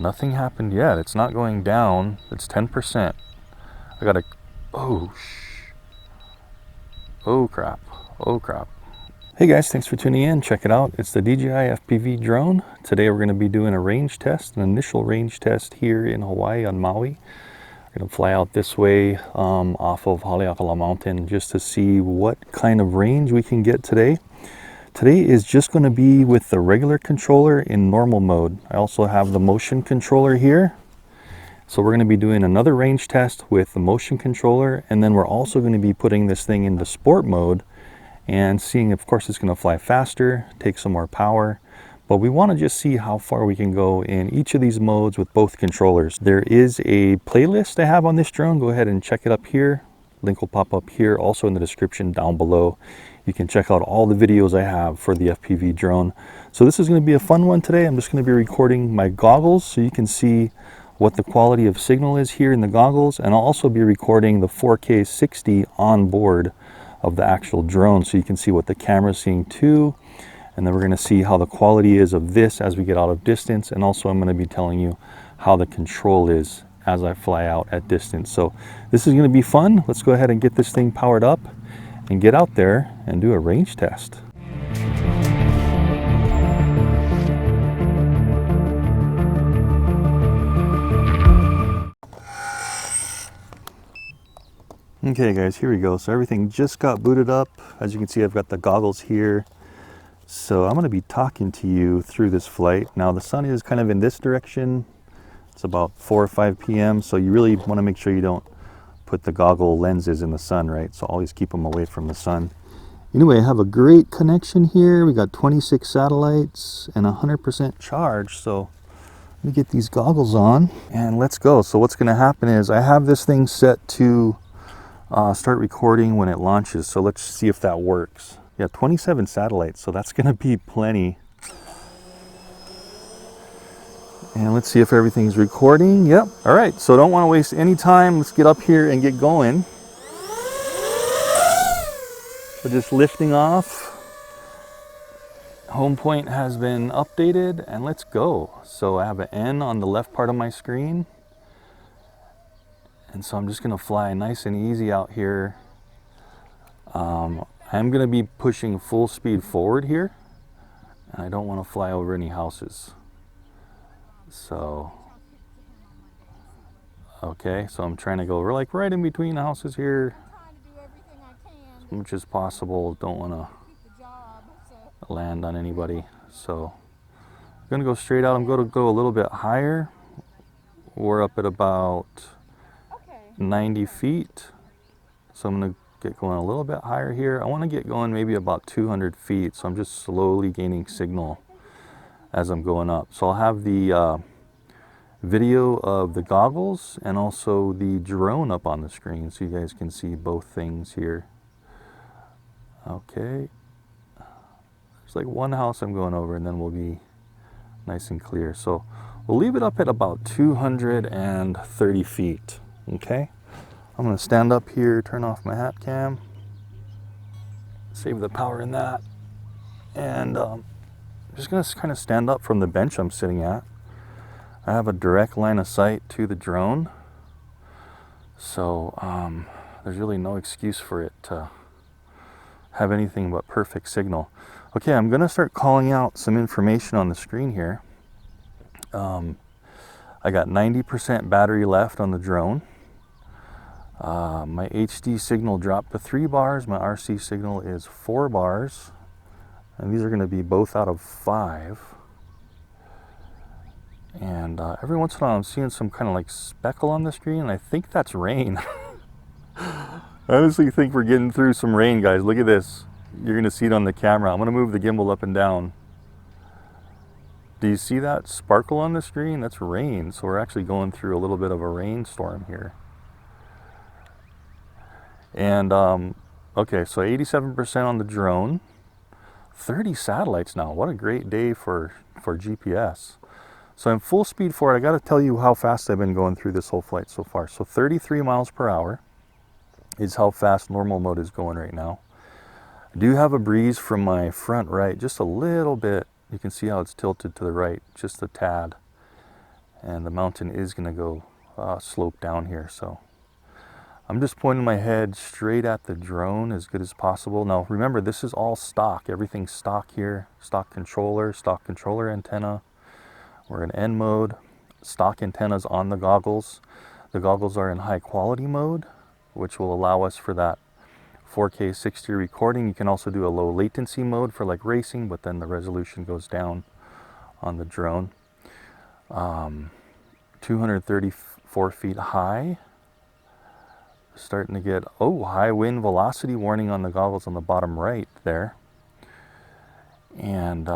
Nothing happened yet. It's not going down. It's 10%. I gotta, oh crap. Oh crap. Hey guys, thanks for tuning in. Check it out. It's the DJI FPV drone. Today we're going to be doing a range test, an initial range test here in Hawaii on Maui. We're going to fly out this way off of Haleakala Mountain just to see what kind of range we can get today. Today is just going to be with the regular controller in normal mode. I also have the motion controller here. So we're going to be doing another range test with the motion controller, and then we're also going to be putting this thing into sport mode and seeing, of course, it's going to fly faster, take some more power, but we want to just see how far we can go in each of these modes with both controllers. There is a playlist I have on this drone. Go ahead and check it up here. Link will pop up here, also in the description down below. You can check out all the videos I have for the FPV drone. So this is going to be a fun one today. I'm just going to be recording my goggles so you can see what the quality of signal is here in the goggles, and I'll also be recording the 4K 60 on board of the actual drone so you can see what the camera's seeing too. And then we're going to see how the quality is of this as we get out of distance, and also I'm going to be telling you how the control is as I fly out at distance. So this is going to be fun. Let's go ahead and get this thing powered up and get out there and do a range test. Okay guys, here we go. So everything just got booted up. As you can see, I've got the goggles here. So I'm going to be talking to you through this flight. Now the sun is kind of in this direction. It's about 4 or 5 p.m. So you really want to make sure you don't put the goggle lenses in the sun, right? So always keep them away from the sun. Anyway, I have a great connection here. We got 26 satellites and 100% charge. So let me get these goggles on and let's go. So what's going to happen is I have this thing set to start recording when it launches. So let's see if that works. Yeah, 27 satellites. So that's going to be plenty. And let's see if everything's recording. Yep. All right. So don't want to waste any time. Let's get up here and get going. So just lifting off. Home point has been updated and let's go. So I have an N on the left part of my screen. And so I'm just going to fly nice and easy out here. I'm going to be pushing full speed forward here. And I don't want to fly over any houses. So, okay, so I'm trying to go like right in between the houses here. As much as possible. Don't want to land on anybody. So I'm going to go straight out. I'm going to go a little bit higher. We're up at about 90 feet. So I'm going to get going a little bit higher here. I want to get going maybe about 200 feet. So I'm just slowly gaining signal as I'm going up. So I'll have the video of the goggles and also the drone up on the screen so you guys can see both things here. Okay. There's like one house I'm going over and then we'll be nice and clear. So we'll leave it up at about 230 feet. Okay. I'm going to stand up here, turn off my hat cam, save the power in that, and I'm just going to kind of stand up from the bench I'm sitting at. I have a direct line of sight to the drone, so there's really no excuse for it to have anything but perfect signal. Okay, I'm going to start calling out some information on the screen here. I got 90% battery left on the drone. My HD signal dropped to 3 bars. My RC signal is 4 bars. And these are going to be both out of 5. And every once in a while I'm seeing some kind of like speckle on the screen. And I think that's rain. I honestly think we're getting through some rain, guys. Look at this. You're going to see it on the camera. I'm going to move the gimbal up and down. Do you see that sparkle on the screen? That's rain. So we're actually going through a little bit of a rainstorm here. And okay, so 87% on the drone, 30 satellites now. What a great day for GPS. So I'm full speed forward. I got to tell you how fast I've been going through this whole flight so far. So 33 miles per hour is how fast normal mode is going right now. I do have a breeze from my front right, just a little bit. You can see how it's tilted to the right, just a tad. and the mountain is going to go slope down here. So I'm just pointing my head straight at the drone as good as possible. Now remember, this is all stock. Everything's stock here. Stock controller antenna. We're in N mode. Stock antennas on the goggles. The goggles are in high quality mode, which will allow us for that 4K 60 recording. You can also do a low latency mode for like racing, but then the resolution goes down on the drone. 234 feet high. Starting to get, high wind velocity warning on the goggles on the bottom right there. And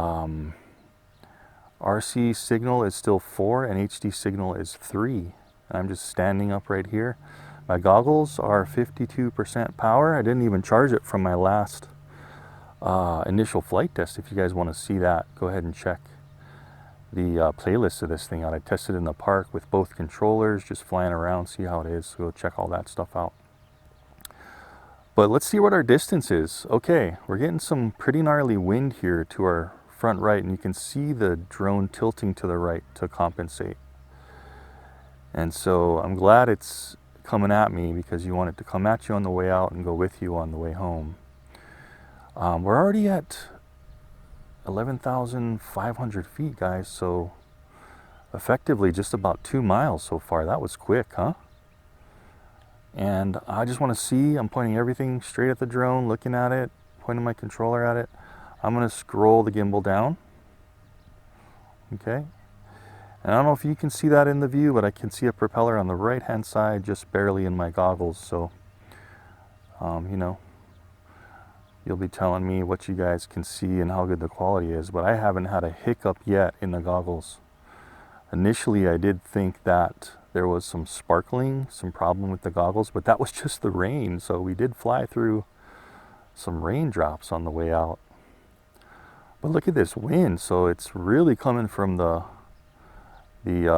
RC signal is still 4 and HD signal is 3. And I'm just standing up right here. My goggles are 52% power. I didn't even charge it from my last initial flight test. If you guys want to see that, go ahead and check the playlist of this thing out. I tested in the park with both controllers, just flying around, see how it is. So go check all that stuff out. But let's see what our distance is. Okay, we're getting some pretty gnarly wind here to our front right, and you can see the drone tilting to the right to compensate. And so I'm glad it's coming at me, because you want it to come at you on the way out and go with you on the way home. We're already at 11,500 feet, guys, so effectively just about 2 miles so far. That was quick, huh? And I just want to see, I'm pointing everything straight at the drone, looking at it, pointing my controller at it. I'm going to scroll the gimbal down. Okay. And I don't know if you can see that in the view, but I can see a propeller on the right hand side, just barely in my goggles. So, you know, you'll be telling me what you guys can see and how good the quality is, but I haven't had a hiccup yet in the goggles. Initially, I did think that there was some sparkling, some problem with the goggles, but that was just the rain. So we did fly through some raindrops on the way out. But look at this wind. So it's really coming from the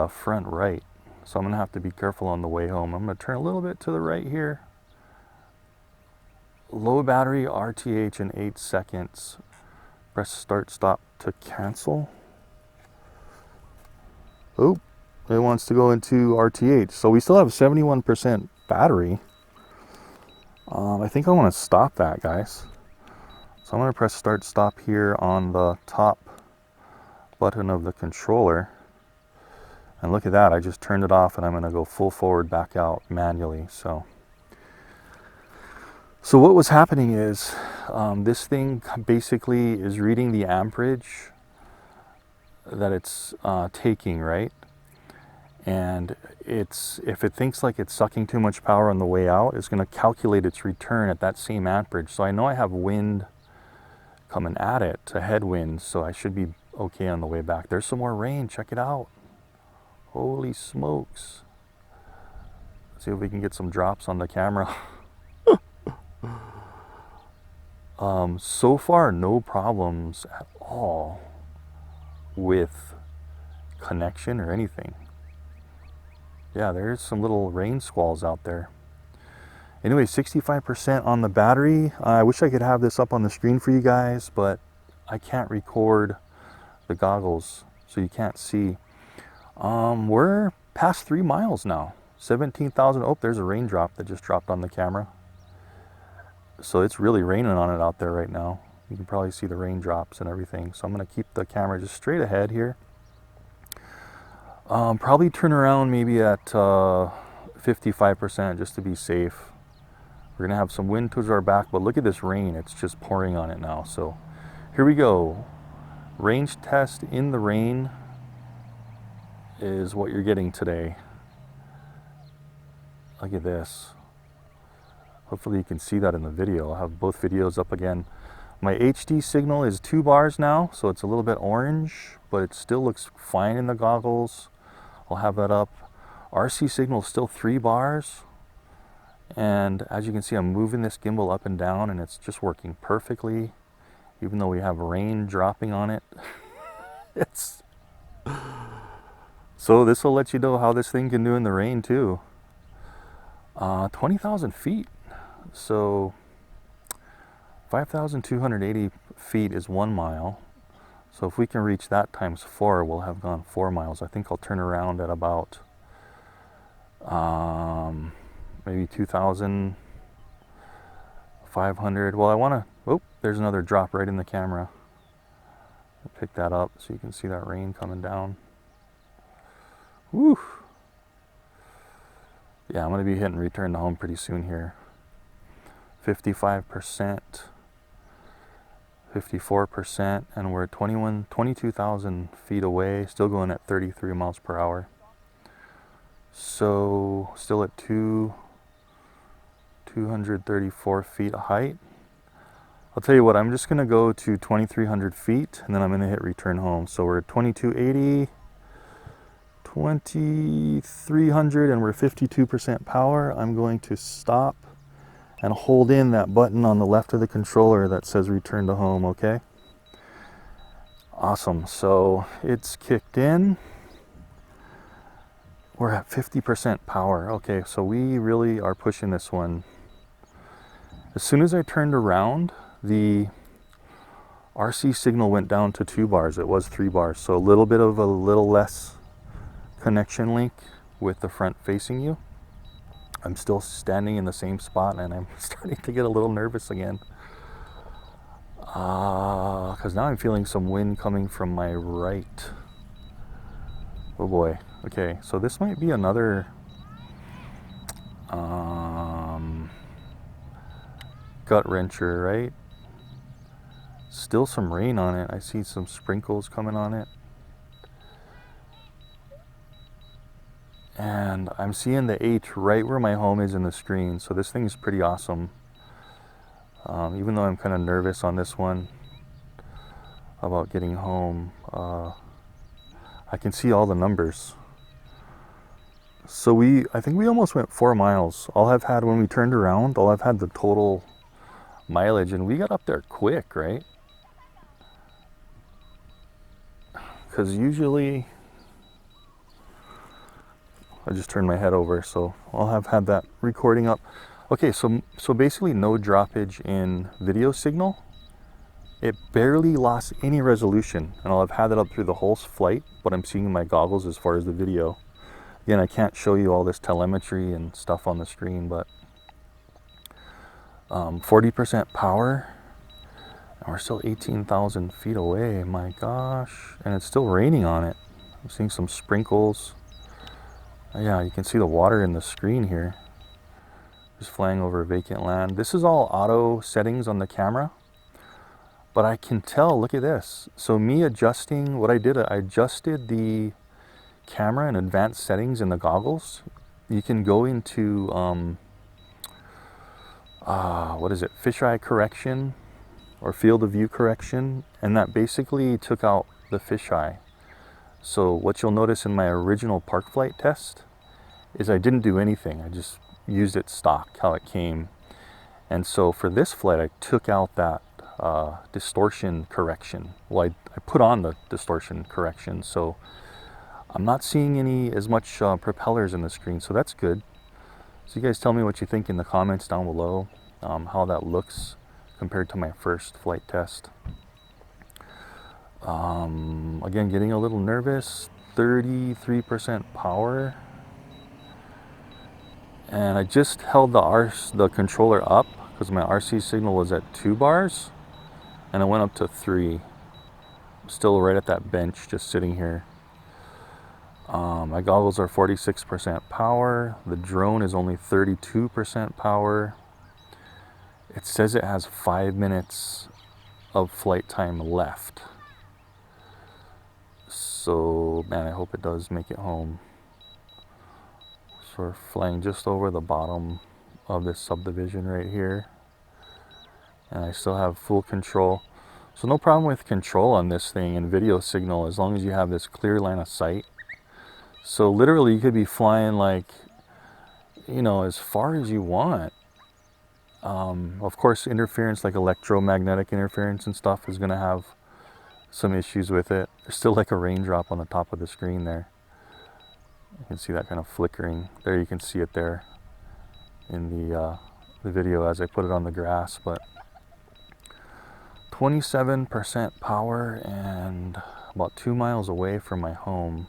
front right. So I'm gonna have to be careful on the way home. I'm gonna turn a little bit to the right here. Low battery, RTH in 8 seconds. Press start stop to cancel. Oh, it wants to go into RTH. So we still have 71% battery. I think I want to stop that, guys. So I'm going to press start stop here on the top button of the controller. And look at that, I just turned it off and I'm going to go full forward back out manually. So what was happening is this thing basically is reading the amperage that it's taking, right? And if it thinks like it's sucking too much power on the way out, it's going to calculate its return at that same amperage. So I know I have wind coming at it, a headwind, so I should be okay on the way back. There's some more rain, check it out. Holy smokes. Let's see if we can get some drops on the camera. So far, no problems at all with connection or anything. Yeah, there's some little rain squalls out there. Anyway, 65% on the battery. I wish I could have this up on the screen for you guys, but I can't record the goggles, so you can't see. We're past 3 miles now. 17,000. Oh, there's a raindrop that just dropped on the camera. So it's really raining on it out there right now. You can probably see the raindrops and everything. So I'm going to keep the camera just straight ahead here. Probably turn around maybe at 55% just to be safe. We're going to have some wind towards our back, but look at this rain. It's just pouring on it now. So here we go. Range test in the rain is what you're getting today. Look at this. Hopefully you can see that in the video. I'll have both videos up again. My HD signal is 2 bars now, so it's a little bit orange, but it still looks fine in the goggles. I'll have that up. RC signal is still 3 bars. And as you can see, I'm moving this gimbal up and down and it's just working perfectly, even though we have rain dropping on it. So this will let you know how this thing can do in the rain too. 20,000 feet. So 5,280 feet is 1 mile. So if we can reach that times 4, we'll have gone 4 miles. I think I'll turn around at about maybe 2,500. Well, I want to, oh, there's another drop right in the camera. I'll pick that up so you can see that rain coming down. Woo! Yeah, I'm going to be hitting return to home pretty soon here. 55%, 54%, and we're 22,000 feet away, still going at 33 miles per hour. So still at 234 feet of height. I'll tell you what, I'm just going to go to 2,300 feet and then I'm going to hit return home. So we're at 2280, 2,300, and we're 52% power. I'm going to stop and hold in that button on the left of the controller that says return to home, okay? Awesome, so it's kicked in. We're at 50% power. Okay, so we really are pushing this one. As soon as I turned around, the RC signal went down to 2 bars. It was 3 bars, so a little bit of a little less connection link with the front facing you. I'm still standing in the same spot and I'm starting to get a little nervous again. Because now I'm feeling some wind coming from my right. Oh boy. Okay, so this might be another gut wrencher, right? Still some rain on it. I see some sprinkles coming on it. And I'm seeing the H right where my home is in the screen, so this thing is pretty awesome. Even though I'm kind of nervous on this one about getting home, I can see all the numbers. So I think we almost went 4 miles. All I've had when we turned around, all I've had the total mileage, and we got up there quick, right? Because usually, I just turned my head over, so I'll have had that recording up. Okay, so basically no droppage in video signal. It barely lost any resolution, and I'll have had it up through the whole flight, what I'm seeing in my goggles as far as the video. Again, I can't show you all this telemetry and stuff on the screen, but 40% power, and we're still 18,000 feet away. My gosh, and it's still raining on it. I'm seeing some sprinkles. Yeah, you can see the water in the screen here. Just flying over vacant land. This is all auto settings on the camera, but I can tell, look at this. So me adjusting, what I did, I adjusted the camera and advanced settings in the goggles. You can go into what is it, fisheye correction or field of view correction, and that basically took out the fisheye. So what you'll notice in my original park flight test is I didn't do anything. I just used it stock, how it came. And so for this flight, I took out that distortion correction. Well, I put on the distortion correction, so I'm not seeing as much propellers in the screen, so that's good. So you guys tell me what you think in the comments down below, how that looks compared to my first flight test. Again, getting a little nervous. 33% power. And I just held the controller up because my RC signal was at 2 bars, and it went up to 3. Still right at that bench, just sitting here. My goggles are 46% power. The drone is only 32% power. It says it has 5 minutes of flight time left. So, man, I hope it does make it home. So we're flying just over the bottom of this subdivision right here. And I still have full control. So no problem with control on this thing and video signal as long as you have this clear line of sight. So literally you could be flying like, you know, as far as you want. Of course, interference like electromagnetic interference and stuff is going to have some issues with it. There's still like a raindrop on the top of the screen there. You can see that kind of flickering. There, you can see it there in the video as I put it on the grass. But 27% power and about 2 miles away from my home.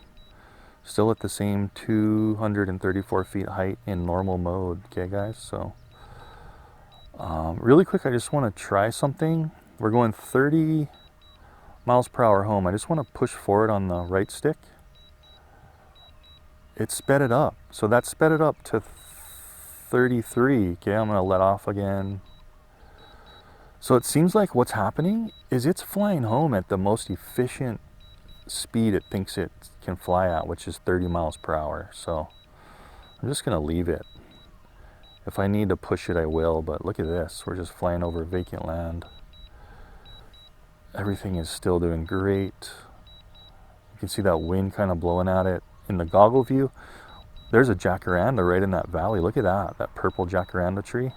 Still at the same 234 feet height in normal mode. Okay guys, so really quick, I just want to try something. We're going 30 miles per hour home. I just want to push forward on the right stick. It sped it up. So that sped it up to 33. Okay, I'm going to let off again. So it seems like what's happening is it's flying home at the most efficient speed it thinks it can fly at, which is 30 miles per hour. So I'm just going to leave it. If I need to push it, I will. But look at this. We're just flying over vacant land. Everything is still doing great. You can see that wind kind of blowing at it. In the goggle view, there's a jacaranda right in that valley. Look at that purple jacaranda tree.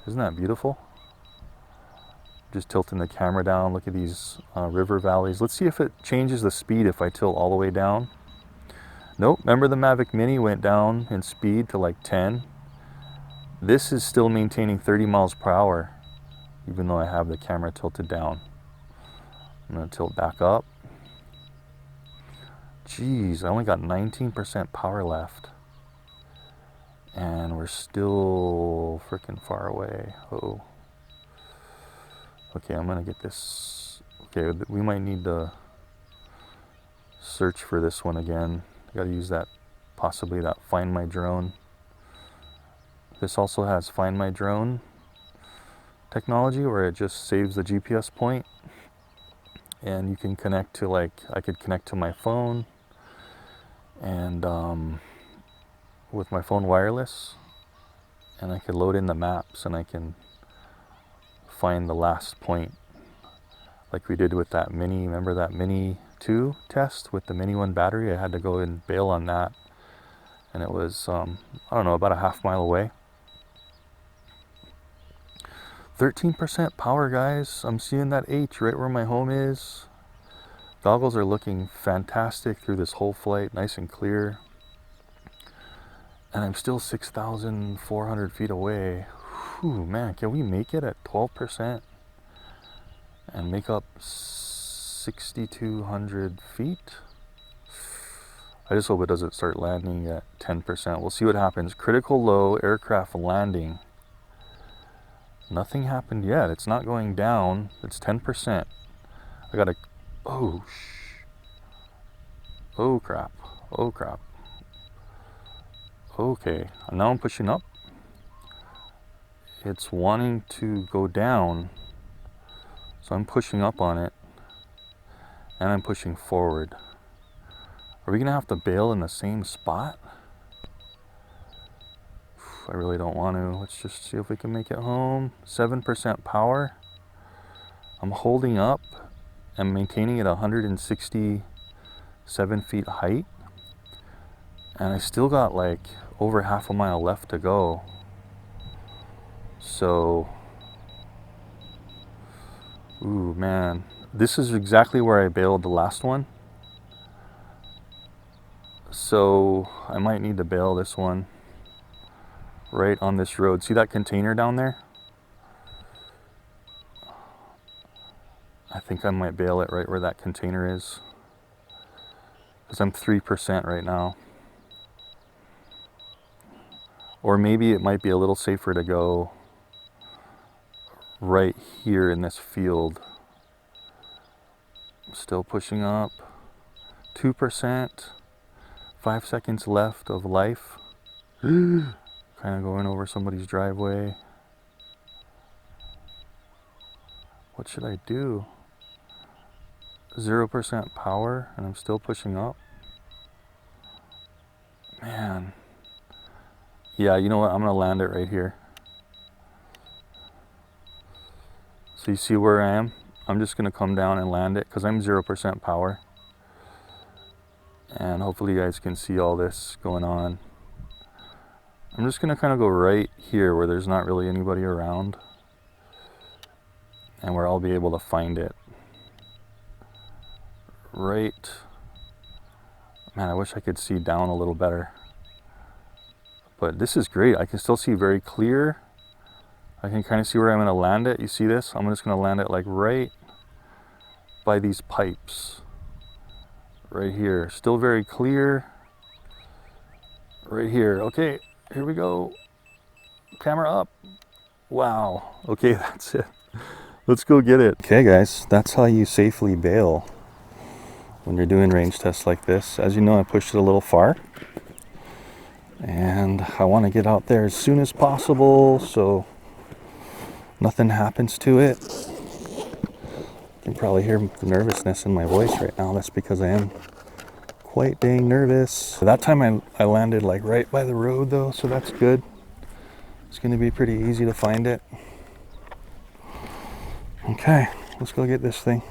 Isn't that beautiful? Just tilting the camera down. Look at these river valleys. Let's see if it changes the speed if I tilt all the way down. Nope, remember the Mavic Mini went down in speed to like 10. This is still maintaining 30 miles per hour, even though I have the camera tilted down. I'm gonna tilt back up. Jeez, I only got 19% power left. And we're still freaking far away. Oh. Okay, I'm gonna get this. Okay, we might need to search for this one again. I gotta use that, possibly that Find My Drone. This also has Find My Drone technology where it just saves the GPS point. And you can connect to, like, I could connect to my phone and with my phone wireless, and I could load in the maps and I can find the last point like we did with that Mini. Remember that Mini 2 test with the Mini 1 battery? I had to go and bail on that, and it was I don't know, about a half mile away. 13% power, guys. I'm seeing that H right where my home is. Goggles are looking fantastic through this whole flight, nice and clear. And I'm still 6,400 feet away. Whew, man, can we make it at 12% and make up 6,200 feet? I just hope it doesn't start landing at 10%. We'll see what happens. Critical low, aircraft landing. Nothing happened yet. It's not going down. It's 10%. I gotta, oh crap. Oh crap. Okay, now I'm pushing up. It's wanting to go down, so I'm pushing up on it, and I'm pushing forward. Are we gonna have to bail in the same spot? I really don't want to. Let's just see if we can make it home. 7% power. I'm holding up and maintaining at 167 feet height, and I still got like over half a mile left to go. So, ooh man, this is exactly where I bailed the last one. So I might need to bail this one right on this road. See that container down there? I think I might bail it right where that container is, because I'm 3% right now. Or maybe it might be a little safer to go right here in this field. I'm still pushing up. 2%. 5 seconds left of life. Kind of going over somebody's driveway. What should I do? 0% power, and I'm still pushing up. Man. Yeah, you know what? I'm gonna land it right here. So you see where I am? I'm just gonna come down and land it because I'm 0% power. And hopefully you guys can see all this going on. I'm just gonna kind of go right here where there's not really anybody around, and where I'll be able to find it. Right. Man, I wish I could see down a little better. But this is great. I can still see very clear. I can kind of see where I'm going to land it. You see this? I'm just going to land it like right by these pipes. Right here. Still very clear. Right here. Okay, here we go. Camera up. Wow. Okay, that's it. Let's go get it. Okay guys, that's how you safely bail when you're doing range tests like this. As you know, I pushed it a little far. And I want to get out there as soon as possible so nothing happens to it. You can probably hear the nervousness in my voice right now. That's because I am quite dang nervous. That time I landed like right by the road though, so that's good. It's going to be pretty easy to find it. Okay, let's go get this thing.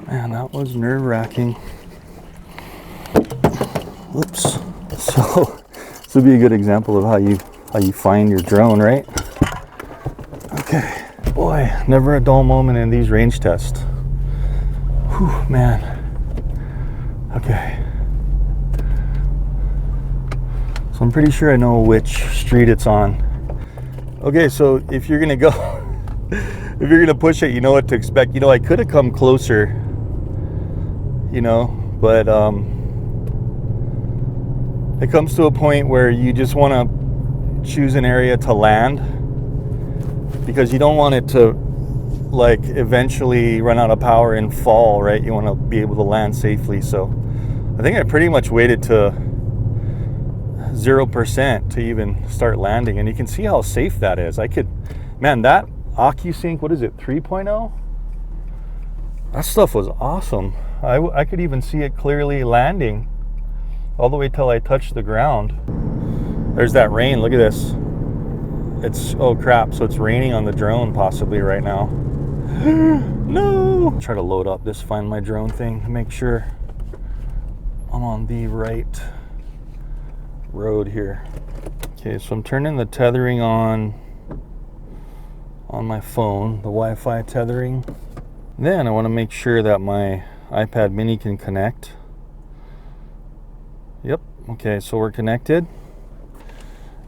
Man, that was nerve-wracking. Whoops. So this would be a good example of how you find your drone, right? Okay. Boy, never a dull moment in these range tests. Whew, man. Okay. So I'm pretty sure I know which street it's on. Okay, so if you're gonna go, if you're gonna push it, you know what to expect. You know, I could have come closer, you know, but it comes to a point where you just want to choose an area to land because you don't want it to like eventually run out of power and fall, right? You want to be able to land safely. So I think I pretty much waited to 0% to even start landing, and you can see how safe that is. I could, man, that OcuSync, what is it, 3.0? That stuff was awesome. I could even see it clearly landing all the way till I touched the ground. There's that rain, look at this. It's, oh crap, so it's raining on the drone possibly right now. No! Try to load up this Find My Drone thing to make sure I'm on the right road here. Okay, so I'm turning the tethering on my phone, the Wi-Fi tethering. Then I want to make sure that my iPad mini can connect. Yep, okay, so we're connected.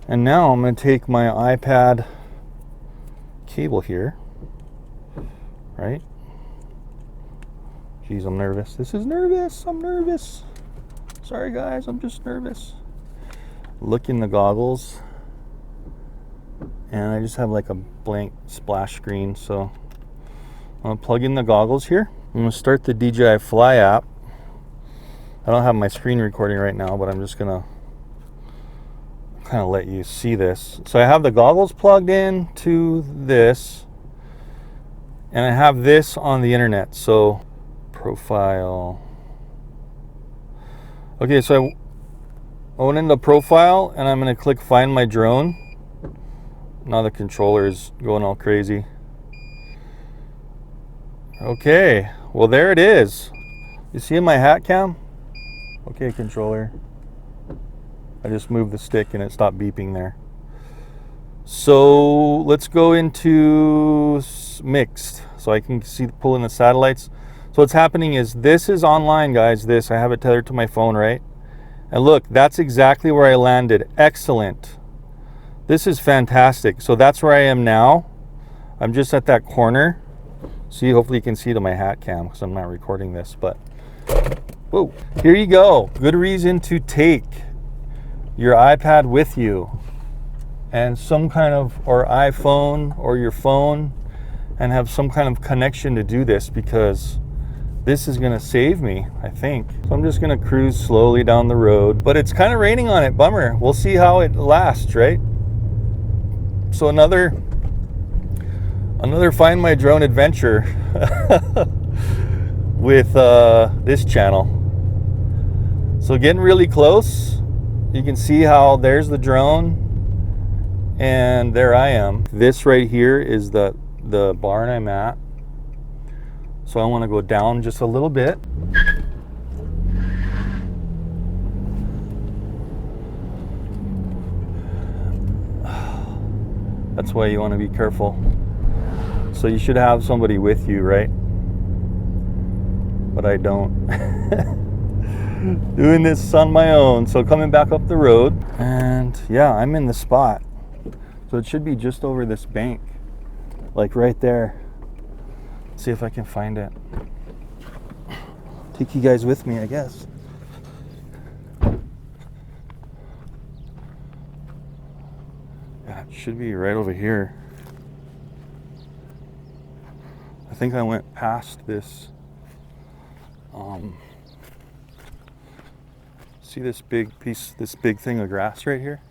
And now I'm going to take my iPad cable here, right? Geez, I'm nervous. This is nervous. I'm nervous. Sorry guys, I'm just nervous. Look in the goggles. And I just have like a blank splash screen, so I'm going to plug in the goggles here. I'm going to start the DJI Fly app. I don't have my screen recording right now, but I'm just going to kind of let you see this. So I have the goggles plugged in to this, and I have this on the internet. So profile. Okay, so I went into profile and I'm going to click Find My Drone. Now the controller is going all crazy. Okay, well there it is. You see my hat cam? Okay, controller. I just moved the stick and it stopped beeping there. So let's go into mixed so I can see pull in the satellites. So what's happening is this is online, guys. This, I have it tethered to my phone, right? And look, that's exactly where I landed. Excellent. This is fantastic. So that's where I am now. I'm just at that corner. See, hopefully you can see to my hat cam because I'm not recording this, but whoa, here you go. Good reason to take your iPad with you and some kind of, or iPhone or your phone, and have some kind of connection to do this, because this is gonna save me, I think. So I'm just gonna cruise slowly down the road, but it's kind of raining on it, bummer. We'll see how it lasts, right? So another Find My Drone adventure with this channel. So getting really close. You can see how there's the drone and there I am. This right here is the barn I'm at. So I want to go down just a little bit. That's why you want to be careful. So you should have somebody with you, right? But I don't. Doing this on my own. So coming back up the road, and yeah, I'm in the spot. So it should be just over this bank, like right there. See if I can find it. Take you guys with me, I guess. Yeah, it should be right over here. I think I went past this. See this big piece, this big thing of grass right here?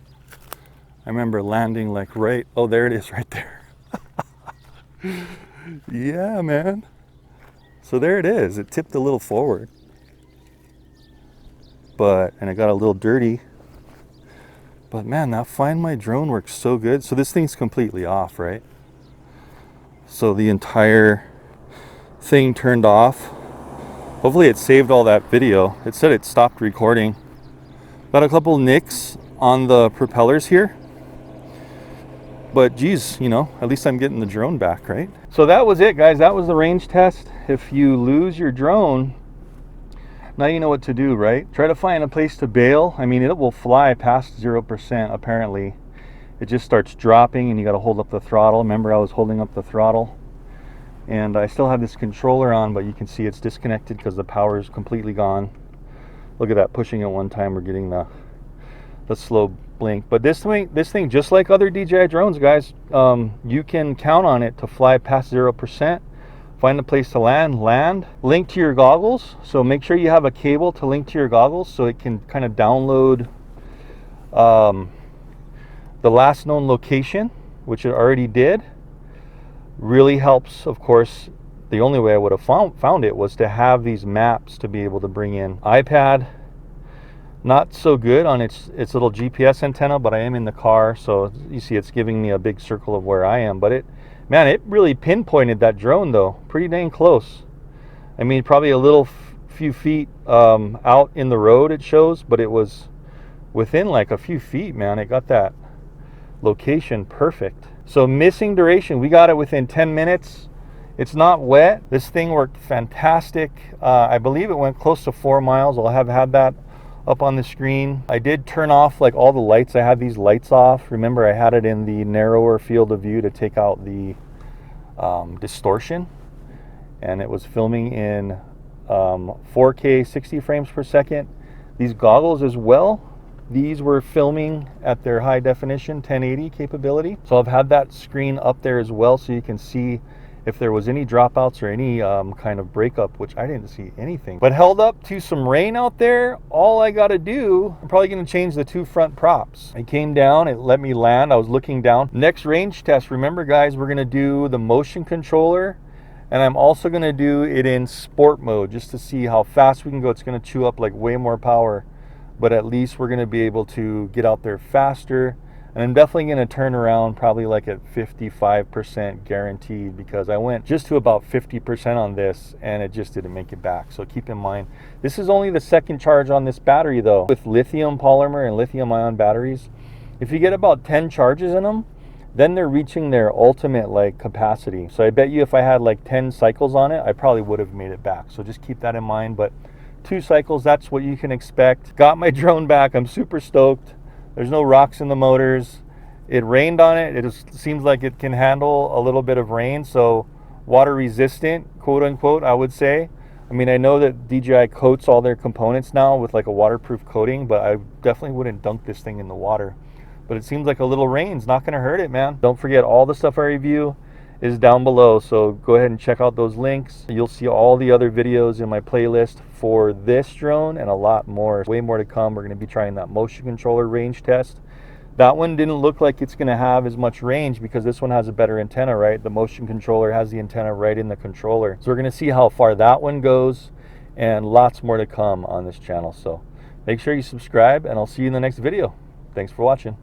I remember landing like right, oh, there it is right there. Yeah, man. So there it is. It tipped a little forward. And it got a little dirty. But man, that Find My Drone works so good. So this thing's completely off, right? So the entire thing turned off. Hopefully it saved all that video. It said it stopped recording. Got a couple nicks on the propellers here. But geez, you know, at least I'm getting the drone back, right? So that was it, guys. That was the range test. If you lose your drone, now you know what to do, right? Try to find a place to bail. I mean, it will fly past 0% apparently. It just starts dropping and you got to hold up the throttle. Remember, I was holding up the throttle. And I still have this controller on, but you can see it's disconnected because the power is completely gone. Look at that, pushing it one time, we're getting the slow blink. But this thing, just like other DJI drones, guys, you can count on it to fly past 0%. Find a place to land, link to your goggles. So make sure you have a cable to link to your goggles so it can kind of download the last known location, which it already did. Really helps, of course. The only way I would have found it was to have these maps to be able to bring in. iPad, not so good on its little GPS antenna, but I am in the car, so you see it's giving me a big circle of where I am. But it really pinpointed that drone though, pretty dang close. I mean, probably a little few feet out in the road it shows, but it was within like a few feet, man. It got that location perfect. So missing duration, we got it within 10 minutes. It's not wet. This thing worked fantastic. I believe it went close to 4 miles. I'll have had that up on the screen. I did turn off like all the lights. I had these lights off. Remember, I had it in the narrower field of view to take out the distortion. And it was filming in 4K 60 frames per second. These goggles as well, these were filming at their high definition 1080 capability. So I've had that screen up there as well so you can see if there was any dropouts or any kind of breakup, which I didn't see anything. But held up to some rain out there, all I gotta do, I'm probably gonna change the 2 front props. I came down, it let me land, I was looking down. Next range test, remember guys, we're gonna do the motion controller, and I'm also gonna do it in sport mode just to see how fast we can go. It's gonna chew up like way more power, but at least we're gonna be able to get out there faster. And I'm definitely going to turn around probably like at 55% guaranteed, because I went just to about 50% on this and it just didn't make it back. So keep in mind, this is only the second charge on this battery though. With lithium polymer and lithium ion batteries, if you get about 10 charges in them, then they're reaching their ultimate like capacity. So I bet you if I had like 10 cycles on it, I probably would have made it back. So just keep that in mind. But 2 cycles, that's what you can expect. Got my drone back. I'm super stoked. There's no rocks in the motors. It rained on it. It just seems like it can handle a little bit of rain, so water resistant, quote unquote, I would say. I mean, I know that DJI coats all their components now with like a waterproof coating, but I definitely wouldn't dunk this thing in the water. But it seems like a little rain's not gonna hurt it, man. Don't forget, all the stuff I review is down below, so go ahead and check out those links. You'll see all the other videos in my playlist for this drone and a lot more. Way more to come. We're going to be trying that motion controller range test. That one didn't look like it's going to have as much range because this one has a better antenna, right? The motion controller has the antenna right in the controller. So we're going to see how far that one goes, and lots more to come on this channel. So make sure you subscribe, and I'll see you in the next video. Thanks for watching.